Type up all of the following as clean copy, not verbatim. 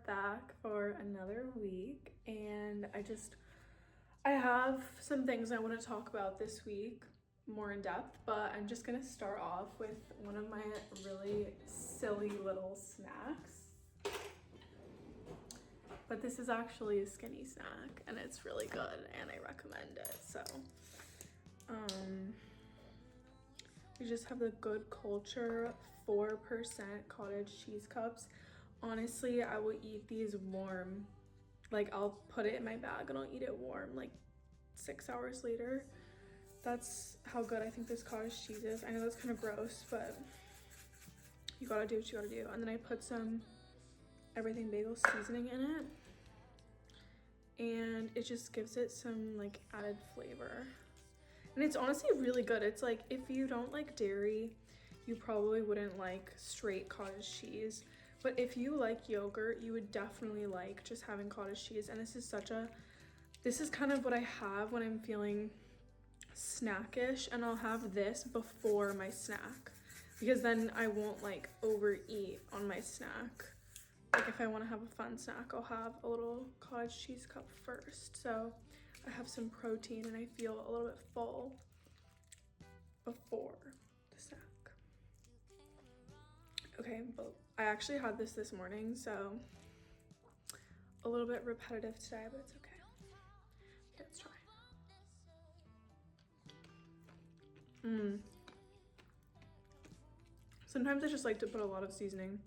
back for another week, and I have some things I want to talk about this week more in depth, but I'm just gonna start off with one of my really silly little snacks. But this is actually a skinny snack and it's really good and I recommend it. So we just have the Good Culture 4% cottage cheese cups. Honestly, I will eat these warm. Like, I'll put it in my bag and I'll eat it warm like 6 hours later. That's how good I think this cottage cheese is. I know that's kind of gross, but you gotta do what you gotta do. And then I put some everything bagel seasoning in it, and it just gives it some like added flavor. And it's honestly really good. It's like, if you don't like dairy, you probably wouldn't like straight cottage cheese. But if you like yogurt, you would definitely like just having cottage cheese. And this is kind of what I have when I'm feeling snackish, and I'll have this before my snack because then I won't like overeat on my snack. Like, if I want to have a fun snack, I'll have a little cottage cheese cup first. So I have some protein and I feel a little bit full before the snack. Okay, but I actually had this morning, so a little bit repetitive today, but it's okay. Okay, let's try. Sometimes I just like to put a lot of seasoning,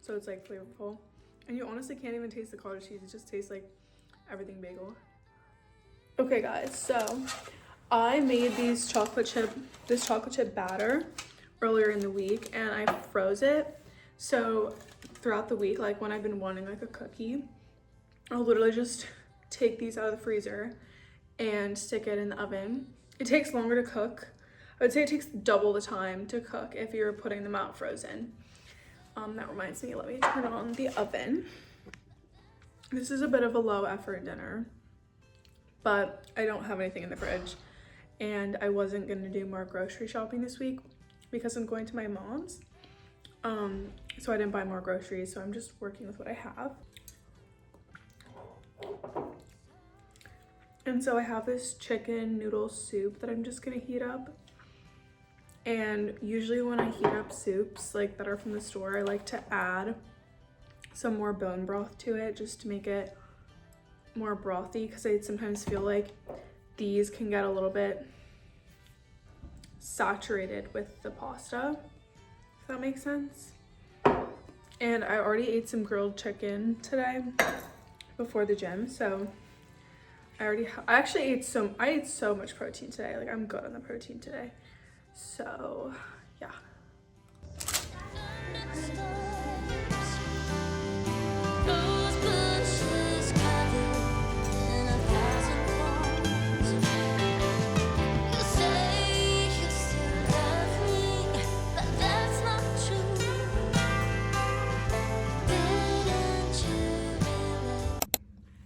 so it's like flavorful. And you honestly can't even taste the cottage cheese, it just tastes like everything bagel. Okay guys, so I made this chocolate chip batter earlier in the week, and I froze it. So throughout the week, like when I've been wanting like a cookie, I'll literally just take these out of the freezer and stick it in the oven. It takes longer to cook. I would say it takes double the time to cook if you're putting them out frozen. That reminds me, let me turn on the oven. This is a bit of a low effort dinner, but I don't have anything in the fridge, and I wasn't gonna do more grocery shopping this week because I'm going to my mom's. So I didn't buy more groceries, so I'm just working with what I have. And so I have this chicken noodle soup that I'm just gonna heat up. And usually when I heat up soups like that are from the store, I like to add some more bone broth to it just to make it more brothy, because I sometimes feel like these can get a little bit saturated with the pasta, if that makes sense. And I already ate some grilled chicken today before the gym, so I ate so much protein today. Like, I'm good on the protein today. So yeah.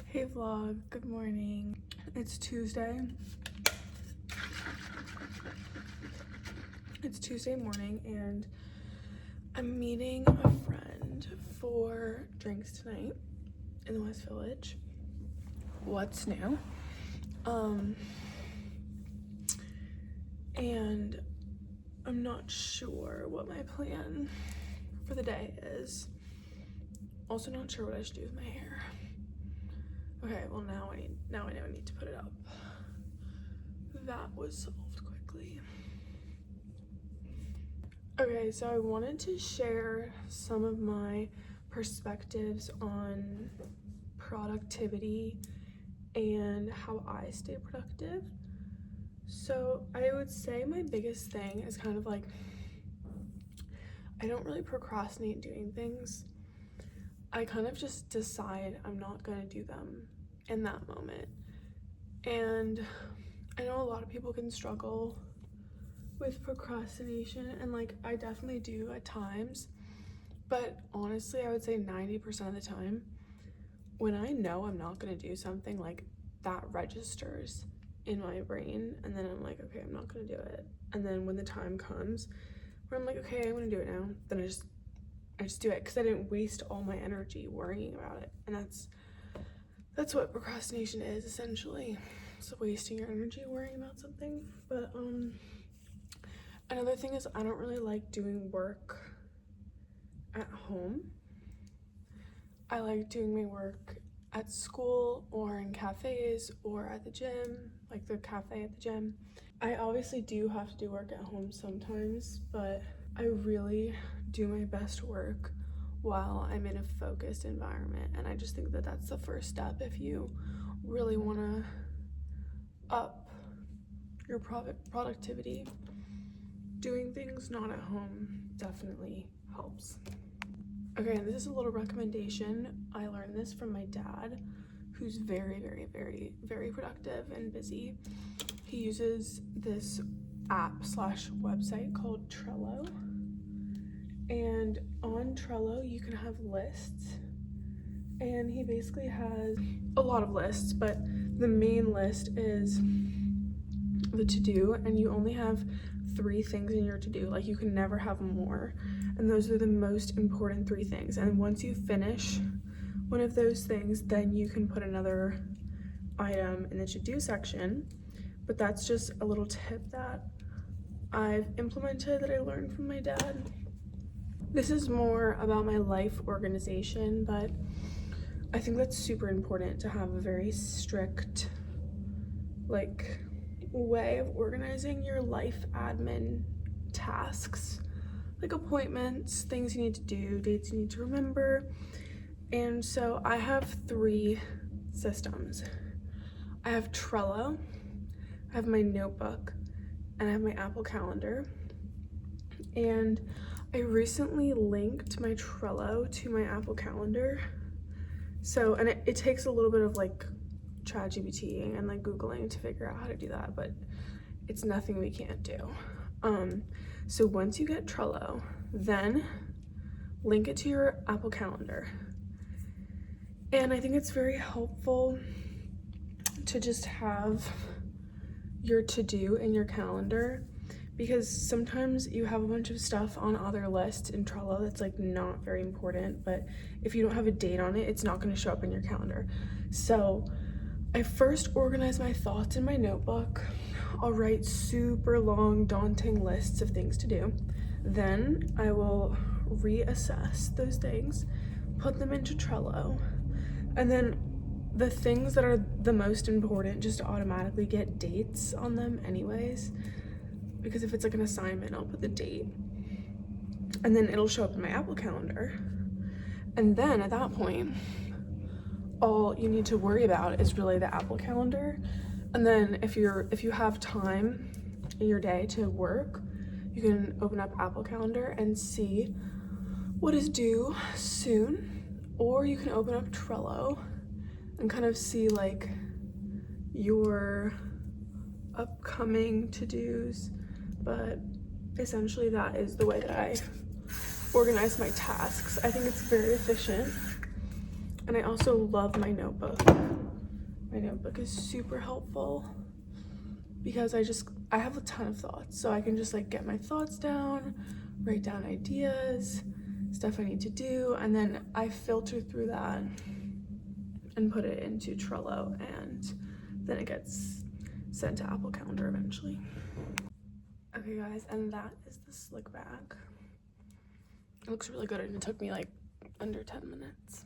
Hey vlog, good morning. It's Tuesday. It's Tuesday morning and I'm meeting a friend for drinks tonight in the West Village. What's new? And I'm not sure what my plan for the day is. Also not sure what I should do with my hair. Okay, well now I know I need to put it up. That was solved quickly. Okay, so I wanted to share some of my perspectives on productivity and how I stay productive. So I would say my biggest thing is kind of like, I don't really procrastinate doing things. I kind of just decide I'm not gonna do them in that moment. And I know a lot of people can struggle with procrastination, and like I definitely do at times, but honestly I would say 90% of the time when I know I'm not gonna do something, like that registers in my brain, and then I'm like, okay, I'm not gonna do it. And then when the time comes where I'm like, okay, I'm gonna do it now, then I just I just do it because I didn't waste all my energy worrying about it. And that's what procrastination is, essentially. It's wasting your energy worrying about something. But another thing is I don't really like doing work at home. I like doing my work at school or in cafes or at the gym, like the cafe at the gym. I obviously do have to do work at home sometimes, but I really do my best work while I'm in a focused environment. And I just think that that's the first step if you really want to up your productivity. Doing things not at home definitely helps. Okay, and this is a little recommendation. I learned this from my dad, who's very, very, very, very productive and busy. He uses this app/website called Trello. And on Trello, you can have lists. And he basically has a lot of lists, but the main list is the to-do, and you only have 3 things in your to-do. Like, you can never have more. And those are the most important 3 things. And once you finish one of those things, then you can put another item in the to-do section. But that's just a little tip that I've implemented that I learned from my dad. This is more about my life organization, but I think that's super important to have a very strict, like, way of organizing your life admin tasks. Like appointments, things you need to do, dates you need to remember. And so I have 3 systems. I have Trello, I have my notebook, and I have my Apple Calendar. And I recently linked my Trello to my Apple Calendar. So, and it takes a little bit of like ChatGPT and like Googling to figure out how to do that, but it's nothing we can't do. So once you get Trello, then link it to your Apple Calendar. And I think it's very helpful to just have your to-do in your calendar, because sometimes you have a bunch of stuff on other lists in Trello that's like not very important, but if you don't have a date on it, it's not going to show up in your calendar. So I first organize my thoughts in my notebook. I'll write super long, daunting lists of things to do. Then I will reassess those things, put them into Trello, and then the things that are the most important just automatically get dates on them anyways, because if it's like an assignment, I'll put the date, and then it'll show up in my Apple Calendar. And then at that point, all you need to worry about is really the Apple Calendar. And then if you have time in your day to work, you can open up Apple Calendar and see what is due soon, or you can open up Trello and kind of see like your upcoming to-dos. But essentially that is the way that I organize my tasks. I think it's very efficient. And I also love my notebook. My notebook is super helpful because I have a ton of thoughts. So I can just like get my thoughts down, write down ideas, stuff I need to do, and then I filter through that and put it into Trello, and then it gets sent to Apple Calendar eventually. Okay guys, and that is the slick back. It looks really good, and it took me like under 10 minutes.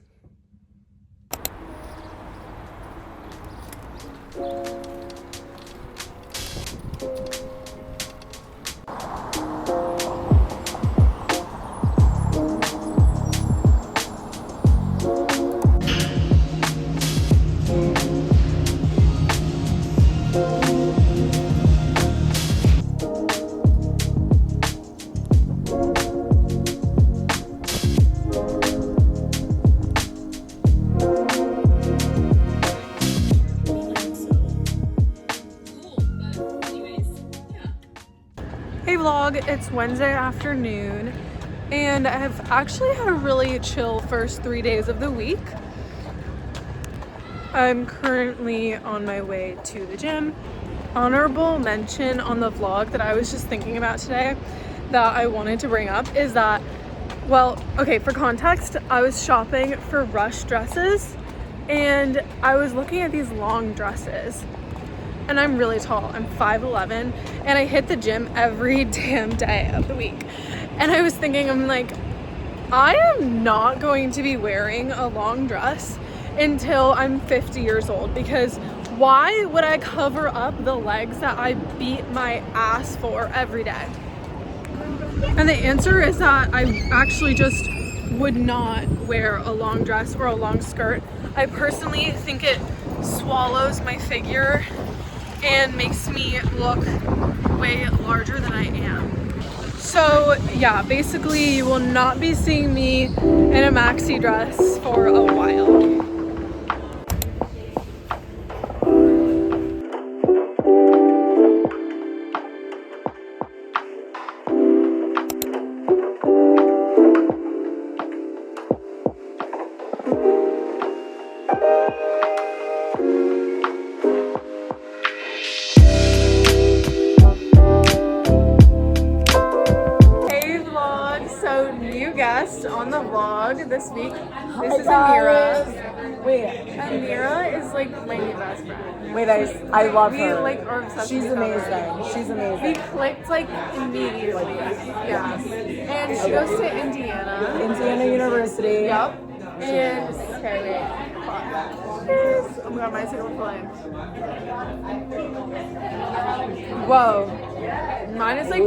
Hey vlog, it's Wednesday afternoon and I have actually had a really chill first 3 days of the week. I'm currently on my way to the gym. Honorable mention on the vlog that I was just thinking about today that I wanted to bring up is that Well, okay, for context, I was shopping for rush dresses and I was looking at these long dresses. And I'm really tall. I'm 5'11", and I hit the gym every damn day of the week. And I was thinking, I'm like, I am not going to be wearing a long dress until I'm 50 years old, because why would I cover up the legs that I beat my ass for every day? And the answer is that I actually just would not wear a long dress or a long skirt. I personally think it swallows my figure and makes me look way larger than I am. So yeah, basically you will not be seeing me in a maxi dress for a while. On the vlog this week, this is Amira. Wait, Amira is like my new best friend. wait, I love her. We like are obsessed She's with each amazing. other. She's amazing. We clicked like immediately. Yeah. And she goes to Indiana. Indiana University. Yep. And okay, wait. Oh my god, my second flying. Whoa. Mine is like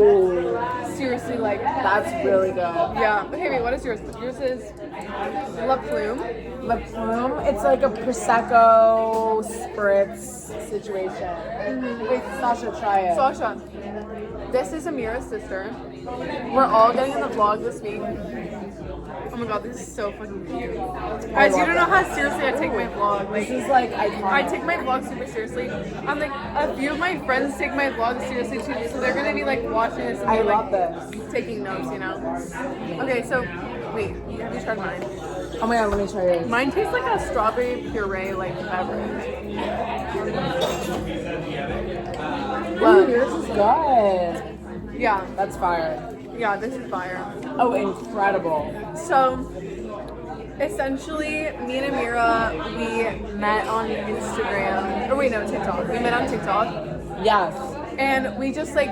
seriously like That's really good. yeah. Okay, wait, what is yours? Yours is La Plume. La Plume, it's like a Prosecco spritz situation. Wait, Sasha, try it. Sasha, this is Amira's sister. We're all getting in the vlog this week. Oh my god, this is so fucking cute. Guys, you don't know how seriously I take my vlog. Like, This is like iconic. I take my vlog super seriously. I'm like, a few of my friends take my vlog seriously too, so they're gonna be like watching this and I be, love like, this. taking notes, you know? Okay, so, wait, have you tried mine? Oh my god, let me try yours. Mine tastes like a strawberry puree, like, beverage. Ooh, yours is good. Yeah, That's fire. yeah, this is fire. Oh, incredible. So, essentially, me and Amira, we met on Instagram. Or wait, no, TikTok. We met on TikTok. Yes. And we just like,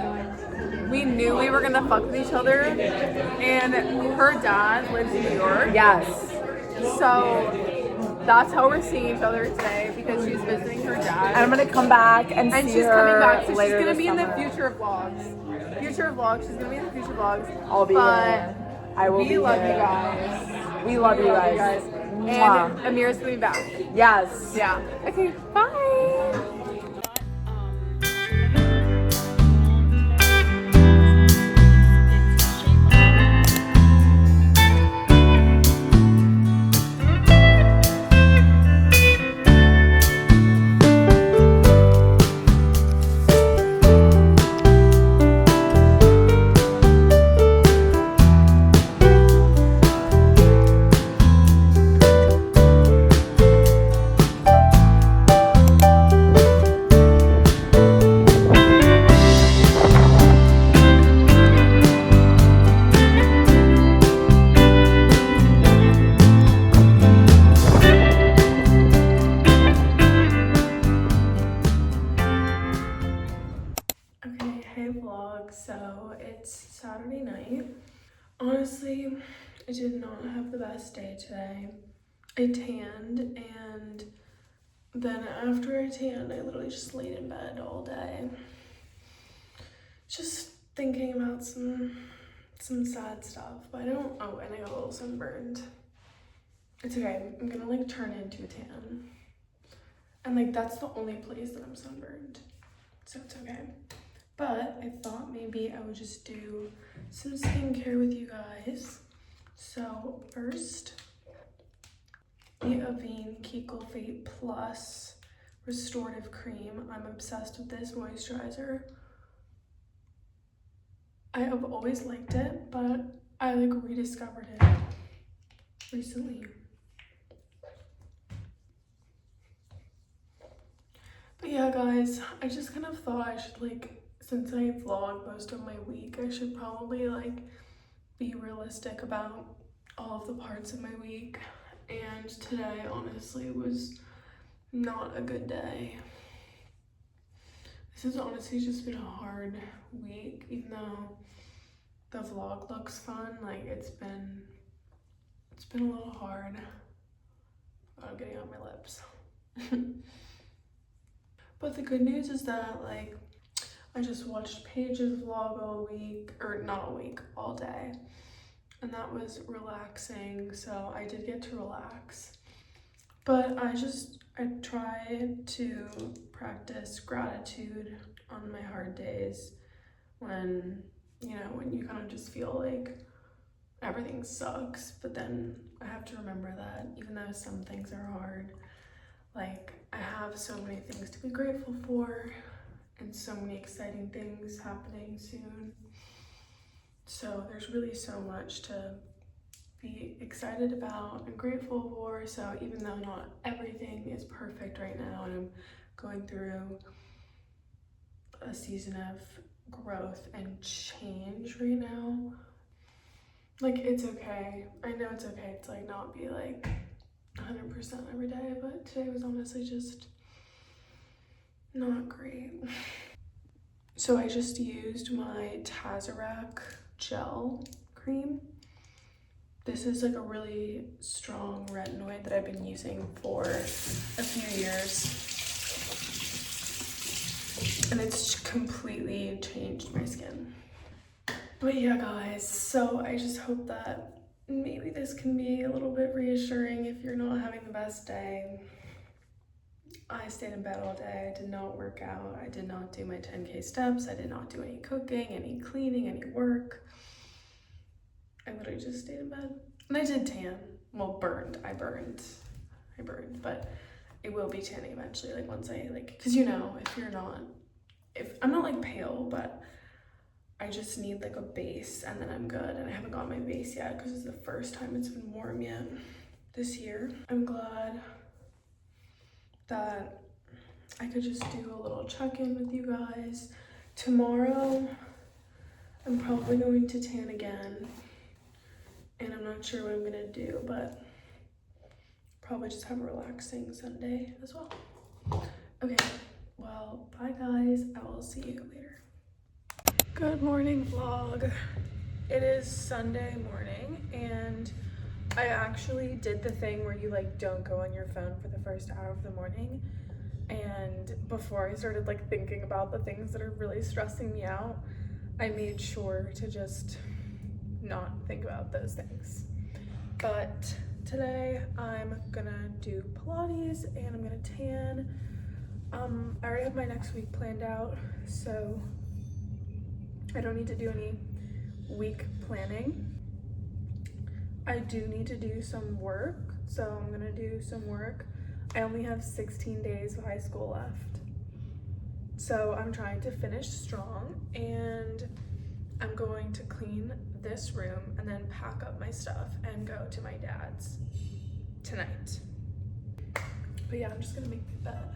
we knew we were gonna fuck with each other. And her dad lives in New York. Yes. So, that's how we're seeing each other today, because she's visiting her dad. And I'm gonna come back and see she's her coming back, so she's later gonna this be in the summer. future vlogs. Future vlogs. She's gonna be in the future vlogs. I'll be but here. I will be we love here. you guys. We love you love you guys. guys. Mwah. And Amira's gonna be back. Yes. Yeah. Okay, bye. So it's Saturday night. Honestly, I did not have the best day today. I tanned, and then after I tanned, I literally just laid in bed all day. Just thinking about some sad stuff, but I don't, oh, and I got a little sunburned. It's okay, I'm gonna like turn into a tan. And like, that's the only place that I'm sunburned, so it's okay. But I thought maybe I would just do some skincare with you guys. So first, the Avene Kegel Fate Plus Restorative Cream. I'm obsessed with this moisturizer. I have always liked it, but I like rediscovered it recently. But yeah, guys, I just kind of thought I should like, since I vlog most of my week, I should probably like be realistic about all of the parts of my week, and today honestly was not a good day. This has honestly just been a hard week, even though the vlog looks fun. Like it's been a little hard. I'm getting on my lips. But the good news is that like I just watched Paige's vlog all week, or not all week, all day, and that was relaxing, so I did get to relax. But I tried to practice gratitude on my hard days when, you know, when you kind of just feel like everything sucks, but then I have to remember that even though some things are hard, like I have so many things to be grateful for and so many exciting things happening soon. So there's really so much to be excited about and grateful for. So even though not everything is perfect right now and I'm going through a season of growth and change right now, like it's okay. I know it's okay to like not be like 100% every day, but today was honestly just not great. So I just used my Tazarac gel cream. This is like a really strong retinoid that I've been using for a few years, and it's completely changed my skin. But yeah guys, so I just hope that maybe this can be a little bit reassuring if you're not having the best day. I stayed in bed all day. I did not work out. I did not do my 10K steps. I did not do any cooking, any cleaning, any work. I literally just stayed in bed. And I did tan. Well, burned. I burned, but it will be tanning eventually, like once I like, cause you know, if I'm not like pale, but I just need like a base and then I'm good. And I haven't got my base yet because it's the first time it's been warm yet this year. I'm glad that I could just do a little check-in with you guys. Tomorrow, I'm probably going to tan again. And I'm not sure what I'm gonna do, but probably just have a relaxing Sunday as well. Okay, well, bye guys. I will see you later. Good morning, vlog. It is Sunday morning, and I actually did the thing where you like don't go on your phone for the first hour of the morning. And before I started like thinking about the things that are really stressing me out, I made sure to just not think about those things. But today I'm gonna do Pilates and I'm gonna tan. I already have my next week planned out, so I don't need to do any week planning. I do need to do some work, so I'm gonna do some work. I only have 16 days of high school left, so I'm trying to finish strong, and I'm going to clean this room and then pack up my stuff and go to my dad's tonight. But yeah, I'm just gonna make my bed.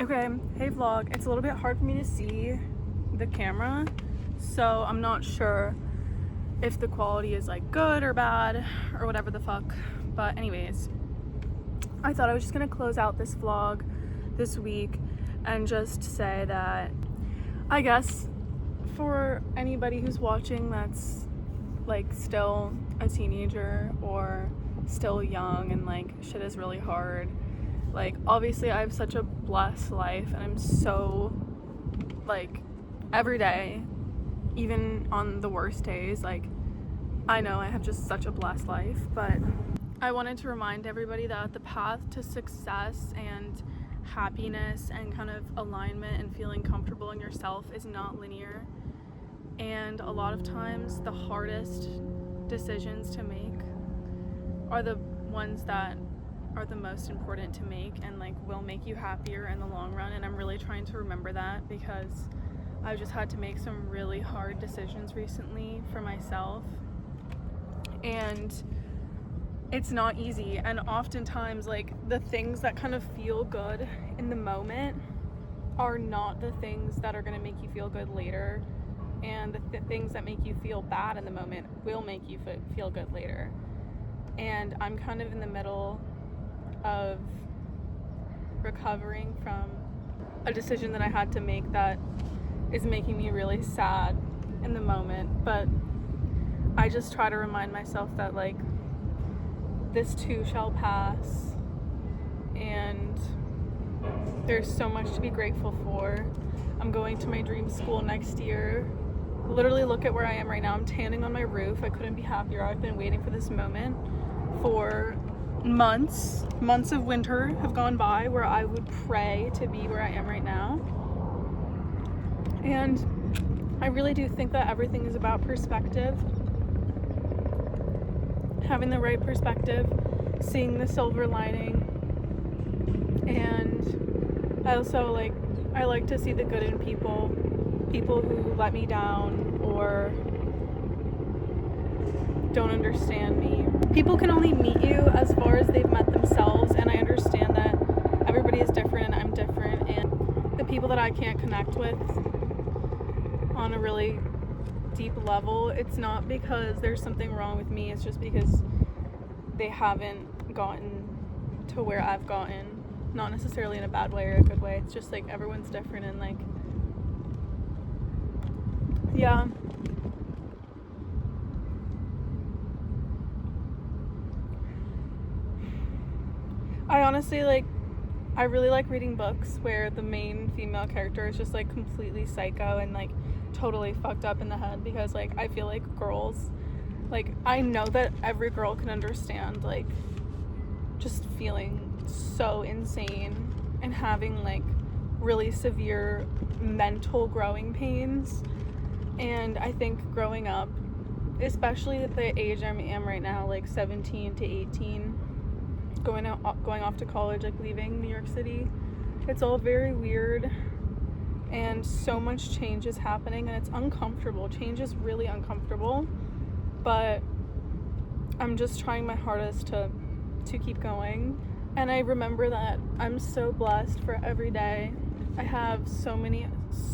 Okay, hey vlog. It's a little bit hard for me to see the camera, so I'm not sure if the quality is like good or bad or whatever the fuck. But anyways, I thought I was just gonna close out this vlog this week and just say that I guess for anybody who's watching that's like still a teenager or still young and like shit is really hard, like obviously I have such a blessed life and I'm so like every day, even on the worst days, like I know I have just such a blessed life. But I wanted to remind everybody that the path to success and happiness and kind of alignment and feeling comfortable in yourself is not linear, and a lot of times the hardest decisions to make are the ones that are the most important to make and like will make you happier in the long run. And I'm really trying to remember that, because I've just had to make some really hard decisions recently for myself, and it's not easy. And oftentimes, like, the things that kind of feel good in the moment are not the things that are going to make you feel good later, and the things that make you feel bad in the moment will make you feel good later. And I'm kind of in the middle of recovering from a decision that I had to make that is making me really sad in the moment, but I just try to remind myself that, like, this too shall pass, and there's so much to be grateful for. I'm going to my dream school next year. Literally, look at where I am right now. I'm tanning on my roof. I couldn't be happier. I've been waiting for this moment for months. Months of winter have gone by where I would pray to be where I am right now. And I really do think that everything is about perspective. Having the right perspective, seeing the silver lining. And I also I like to see the good in people who let me down or don't understand me. People can only meet you as far as they've met themselves, and I understand that everybody is different and I'm different, and the people that I can't connect with on a really deep level, it's not because there's something wrong with me, it's just because they haven't gotten to where I've gotten. Not necessarily in a bad way or a good way, it's just like everyone's different, and like, yeah. I honestly I really like reading books where the main female character is just like completely psycho and like totally fucked up in the head, because like I feel like girls, like I know that every girl can understand like just feeling so insane and having like really severe mental growing pains. And I think growing up, especially at the age I am right now, like 17 to 18, going off to college, like leaving New York City, it's all very weird, and so much change is happening, and it's uncomfortable. Change is really uncomfortable, but I'm just trying my hardest to keep going. And I remember that I'm so blessed for every day. I have so many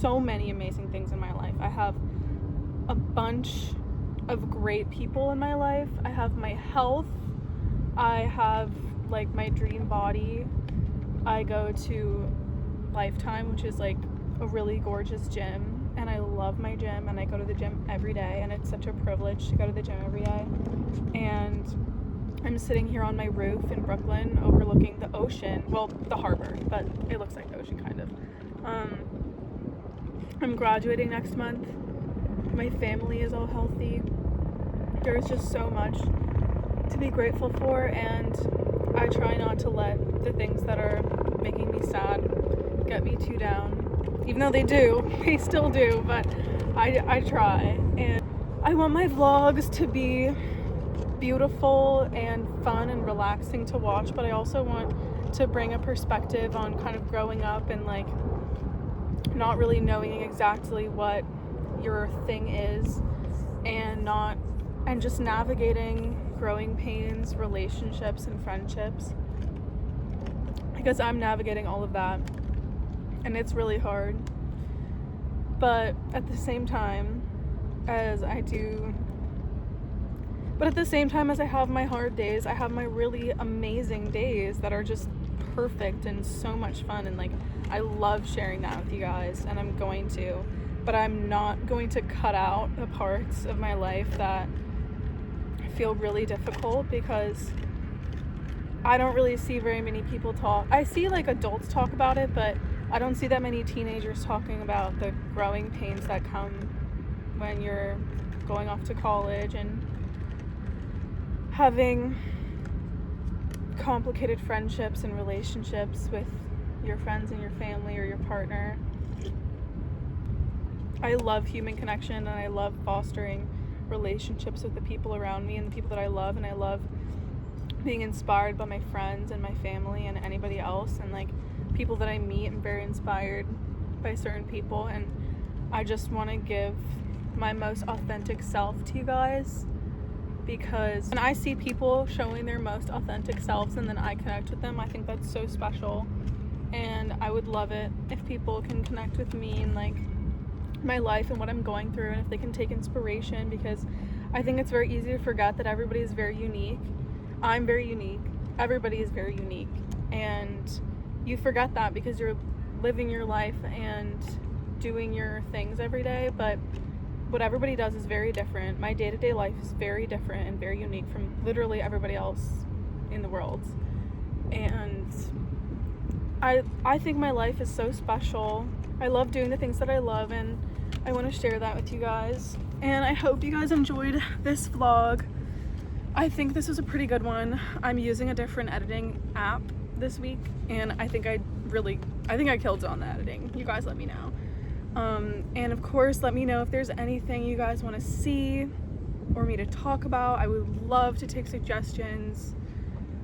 amazing things in my life. I have a bunch of great people in my life. I have my health. I have like my dream body. I go to Lifetime, which is like a really gorgeous gym, and I love my gym, and I go to the gym every day, and it's such a privilege to go to the gym every day. And I'm sitting here on my roof in Brooklyn overlooking the ocean, well, the harbor, but it looks like the ocean kind of. I'm graduating next month. My family is all healthy. There's just so much to be grateful for, and I try not to let the things that are making me sad get me too down. Even though they still do, but I try. And I want my vlogs to be beautiful and fun and relaxing to watch, but I also want to bring a perspective on kind of growing up and like not really knowing exactly what your thing is, and just navigating growing pains, relationships, and friendships, because I'm navigating all of that, and it's really hard. But at the same time as I have my hard days, I have my really amazing days that are just perfect and so much fun, and like I love sharing that with you guys, and I'm going to, but I'm not going to cut out the parts of my life that feel really difficult, because I don't really see very many people talk. I see like adults talk about it, but I don't see that many teenagers talking about the growing pains that come when you're going off to college and having complicated friendships and relationships with your friends and your family or your partner. I love human connection, and I love fostering relationships with the people around me and the people that I love, and I love being inspired by my friends and my family and anybody else, and like people that I meet. I'm very inspired by certain people, and I just want to give my most authentic self to you guys, because when I see people showing their most authentic selves and then I connect with them, I think that's so special. And I would love it if people can connect with me and like my life and what I'm going through, and if they can take inspiration, because I think it's very easy to forget that everybody is very unique. I'm very unique. Everybody is very unique. And you forget that because you're living your life and doing your things every day, but what everybody does is very different. My day-to-day life is very different and very unique from literally everybody else in the world. And I think my life is so special. I love doing the things that I love, and I want to share that with you guys. And I hope you guys enjoyed this vlog. I think this was a pretty good one. I'm using a different editing app this week, and I think I killed it on the editing. You guys let me know. And of course, let me know if there's anything you guys want to see or me to talk about. I would love to take suggestions.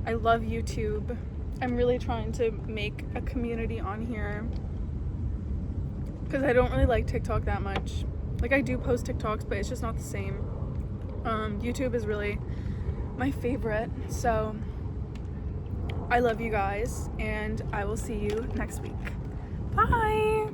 I love YouTube. I'm really trying to make a community on here because I don't really like TikTok that much. Like, I do post TikToks, but it's just not the same. YouTube is really my favorite. So I love you guys, and I will see you next week. Bye.